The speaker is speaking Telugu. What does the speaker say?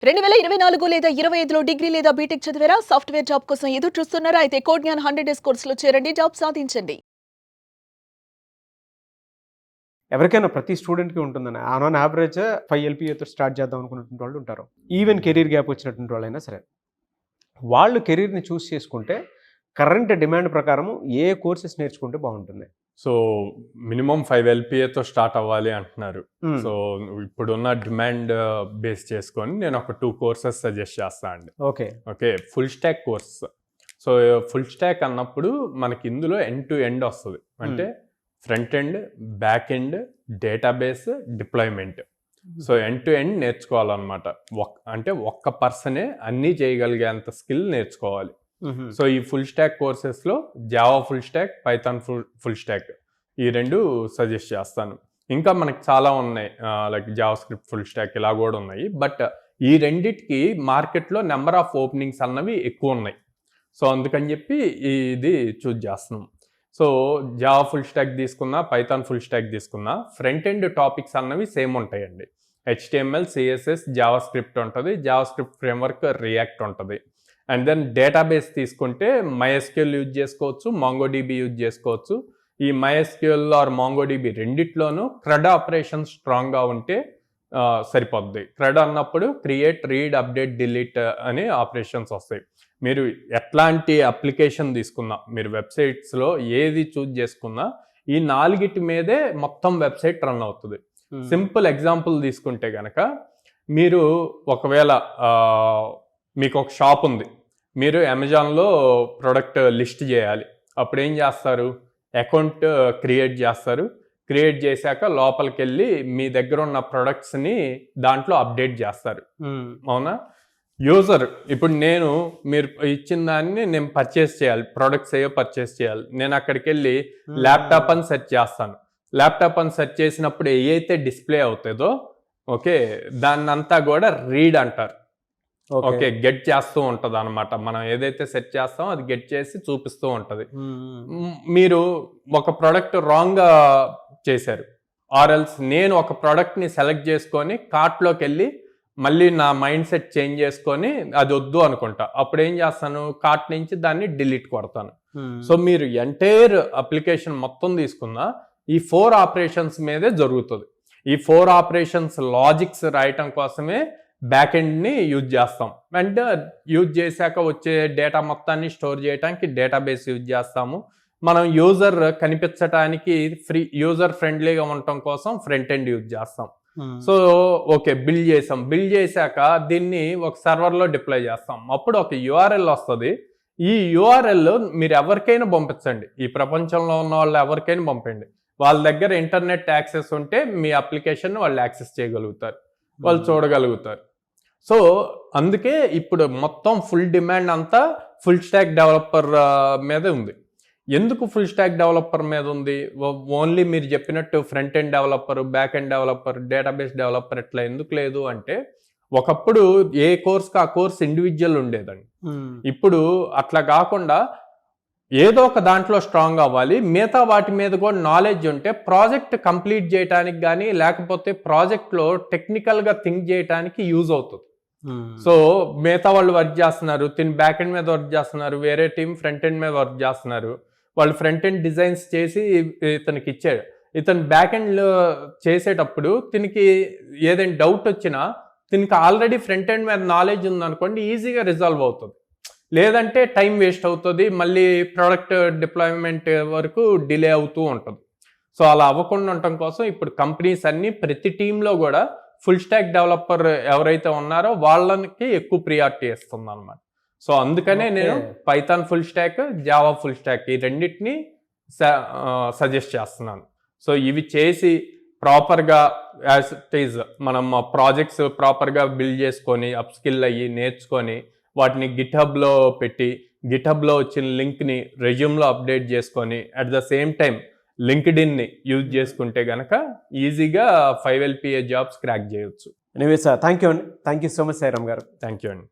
2024 లేదా 25లో డిగ్రీ లేదా బీటెక్ చదివారా? సాఫ్ట్‌వేర్ జాబ్ కోసం ఎదురు చూస్తున్నారా? అయితే కోడ్ జ్ఞాన్ 100 డేస్ కోర్సులో చేరండి, జాబ్ సాధించండి. ఎవరికైనా ప్రతి స్టూడెంట్‌కి ఉంటుందని. ఆన్ యావరేజ్ 5 ఎల్‌పీఏతో స్టార్ట్ చేద్దాం అనుకున్నటువంటి వాళ్ళు ఉంటారు. ఈవెన్ కెరీర్ గ్యాప్ వచ్చినటువంటి వాళ్ళైనా సరే. వాళ్ళు కెరీర్‌ని చూస్ చేసుకుంటే కరెంట్ డిమాండ్ ప్రకారం ఏ కోర్సెస్ నేర్చుకుంటే బాగుంటుంది? సో మినిమం 5 ఎల్‌పీఏతో స్టార్ట్ అవ్వాలి అంటున్నారు. సో ఇప్పుడున్న డిమాండ్ బేస్ చేసుకొని నేను ఒక 2 కోర్సెస్ సజెస్ట్ చేస్తా అండి. Okay full stack course. So full stack అన్నప్పుడు మనకి ఇందులో ఎండ్ టు ఎండ్ వస్తుంది. అంటే front end, back end, database, deployment. So end to end నేర్చుకోవాలన్నమాట. అంటే ఒక్క పర్సనే అన్నీ చేయగలిగేంత స్కిల్ నేర్చుకోవాలి. సో ఈ ఫుల్ స్టాక్ కోర్సెస్లో Java full stack, Python full stack ఈ రెండు సజెస్ట్ చేస్తాను. ఇంకా మనకి చాలా ఉన్నాయి, like JavaScript full stack ఇలా కూడా ఉన్నాయి. బట్ ఈ రెండిటికి మార్కెట్లో నెంబర్ ఆఫ్ ఓపెనింగ్స్ అన్నవి ఎక్కువ ఉన్నాయి. సో అందుకని చెప్పి ఇది చూజ్ చేస్తున్నాం. సో జావా ఫుల్ స్టాక్ తీసుకున్నా, పైథాన్ ఫుల్ స్టాక్ తీసుకున్నా ఫ్రంట్ ఎండ్ టాపిక్స్ అన్నవి సేమ్ ఉంటాయండి. HTML, CSS, జావా స్క్రిప్ట్ ఉంటుంది, జావా స్క్రిప్ట్ ఫ్రేమ్వర్క్, రియాక్ట్ ఉంటుంది. అండ్ దెన్ డేటాబేస్ తీసుకుంటే MySQL యూజ్ చేసుకోవచ్చు, MongoDB యూజ్ చేసుకోవచ్చు. ఈ MySQL ఆర్ MongoDB రెండిట్లోనూ CRUD ఆపరేషన్ స్ట్రాంగ్గా ఉంటే సరిపోద్ది. CRUD అన్నప్పుడు క్రియేట్, రీడ్, అప్డేట్, డిలీట్ అనే ఆపరేషన్స్ వస్తాయి. మీరు ఎట్లాంటి అప్లికేషన్ తీసుకున్నా, మీరు వెబ్సైట్స్లో ఏది చూజ్ చేసుకున్నా ఈ 4 మీదే మొత్తం వెబ్సైట్ రన్ అవుతుంది. సింపుల్ ఎగ్జాంపుల్ తీసుకుంటే కనుక, మీరు ఒకవేళ మీకు ఒక షాప్ ఉంది, మీరు అమెజాన్లో ప్రోడక్ట్ లిస్ట్ చేయాలి. అప్పుడు ఏం చేస్తారు? అకౌంట్ క్రియేట్ చేస్తారు. క్రియేట్ చేశాక లోపలికి వెళ్ళి మీ దగ్గర ఉన్న ప్రొడక్ట్స్ని దాంట్లో అప్డేట్ చేస్తారు. అవునా? యూజర్ ఇప్పుడు మీరు ఇచ్చిన దాన్ని నేను పర్చేస్ చేయాలి, ప్రొడక్ట్స్ ఏవో పర్చేస్ చేయాలి. నేను అక్కడికి వెళ్ళి ల్యాప్టాప్ అని సెర్చ్ చేస్తాను. ల్యాప్టాప్ అని సెర్చ్ చేసినప్పుడు ఏదైతే డిస్ప్లే అవుతుందో ఓకే దాన్నంతా కూడా రీడ్ అంటారు. ఓకే గెట్ చేస్తూ ఉంటుంది అనమాట. మనం ఏదైతే సెట్ చేస్తామో అది గెట్ చేసి చూపిస్తూ ఉంటుంది. మీరు ఒక ప్రోడక్ట్ రాంగ్గా చేశారు, ఆర్ఎల్స్ నేను ఒక ప్రోడక్ట్ని సెలెక్ట్ చేసుకొని కార్ట్లోకి వెళ్ళి మళ్ళీ నా మైండ్ సెట్ చేంజ్ చేసుకొని అది వద్దు అనుకుంటా. అప్పుడు ఏం చేస్తాను? కార్ట్ నుంచి దాన్ని డిలీట్ కొడతాను. సో మీరు ఎంటైర్ అప్లికేషన్ మొత్తం తీసుకున్నా ఈ 4 ఆపరేషన్స్ మీదే జరుగుతుంది. ఈ 4 ఆపరేషన్స్ లాజిక్స్ రాయటం కోసమే బ్యాక్ ఎండ్ని యూజ్ చేస్తాం. అండ్ యూజ్ చేశాక వచ్చే డేటా మొత్తాన్ని స్టోర్ చేయడానికి డేటాబేస్ యూజ్ చేస్తాము. మనం యూజర్ కనిపించడానికి యూజర్ ఫ్రెండ్లీగా ఉండటం కోసం ఫ్రంట్ ఎండ్ యూజ్ చేస్తాం. సో ఓకే బిల్డ్ చేశాక దీన్ని ఒక సర్వర్లో డిప్లాయ్ చేస్తాం. అప్పుడు ఒక URL వస్తుంది. ఈ URL మీరు ఎవరికైనా పంపించండి, ఈ ప్రపంచంలో ఉన్న వాళ్ళు ఎవరికైనా పంపండి. వాళ్ళ దగ్గర ఇంటర్నెట్ యాక్సెస్ ఉంటే మీ అప్లికేషన్ వాళ్ళు యాక్సెస్ చేయగలుగుతారు, వాళ్ళు చూడగలుగుతారు. సో అందుకే ఇప్పుడు మొత్తం ఫుల్ డిమాండ్ అంతా ఫుల్ స్టాక్ డెవలపర్ మీద ఉంది. ఎందుకు ఫుల్ స్టాక్ డెవలపర్ మీద ఉంది? ఓన్లీ మీరు చెప్పినట్టు front end developer, back end developer, database developer ఇట్లా ఎందుకు లేదు అంటే, ఒకప్పుడు ఏ కోర్స్కి ఆ కోర్స్ ఇండివిజువల్ ఉండేదండి. ఇప్పుడు అట్లా కాకుండా ఏదో ఒక దాంట్లో స్ట్రాంగ్ అవ్వాలి, మిగతా వాటి మీద కూడా నాలెడ్జ్ ఉంటే ప్రాజెక్ట్ కంప్లీట్ చేయడానికి కానీ లేకపోతే ప్రాజెక్ట్లో టెక్నికల్గా థింక్ చేయడానికి యూజ్ అవుతుంది. సో మిగతా వాళ్ళు వర్క్ చేస్తున్నారు, బ్యాక్ ఎండ్ మీద వర్క్ చేస్తున్నారు, వేరే టీం ఫ్రంట్ ఎండ్ మీద వర్క్ చేస్తున్నారు. వాళ్ళు ఫ్రంట్ ఎండ్ డిజైన్స్ చేసి ఇతనికి ఇచ్చాడు. ఇతను బ్యాక్ ఎండ్లో చేసేటప్పుడు తినికి ఏదైనా డౌట్ వచ్చినా తినికి ఆల్రెడీ ఫ్రంట్ ఎండ్ మీద నాలెడ్జ్ ఉందనుకోండి, ఈజీగా రిజాల్వ్ అవుతుంది. లేదంటే టైం వేస్ట్ అవుతుంది, మళ్ళీ ప్రోడక్ట్ డిప్లాయ్మెంట్ వరకు డిలే అవుతూ ఉంటుంది. సో అలా అవ్వకుండా ఉండటం కోసం ఇప్పుడు కంపెనీస్ అన్నీ ప్రతి టీంలో కూడా ఫుల్ స్టాక్ డెవలపర్ ఎవరైతే ఉన్నారో వాళ్ళకి ఎక్కువ ప్రియారిటీ ఇస్తుంది అనమాట. సో అందుకనే నేను Python full stack, Java full stack ఈ రెండింటిని సజెస్ట్ చేస్తున్నాను. సో ఇవి చేసి ప్రాపర్గా యాజ్ ఇట్ ఈజ్ మనం ప్రాజెక్ట్స్ ప్రాపర్గా బిల్డ్ చేసుకొని అప్స్కిల్ అయ్యి నేర్చుకొని వాటిని గిట్హబ్లో పెట్టి గిట్హబ్లో వచ్చిన లింక్ని రెజ్యూమ్లో అప్డేట్ చేసుకొని అట్ ద సేమ్ టైం లింక్డ్ఇన్ని యూజ్ చేసుకుంటే కనుక ఈజీగా 5 LPA జాబ్స్ క్రాక్ చేయొచ్చు. ఎనీవేస్ థ్యాంక్ యూ అండి. Thank you so much Sairam garu. Thank you అండి.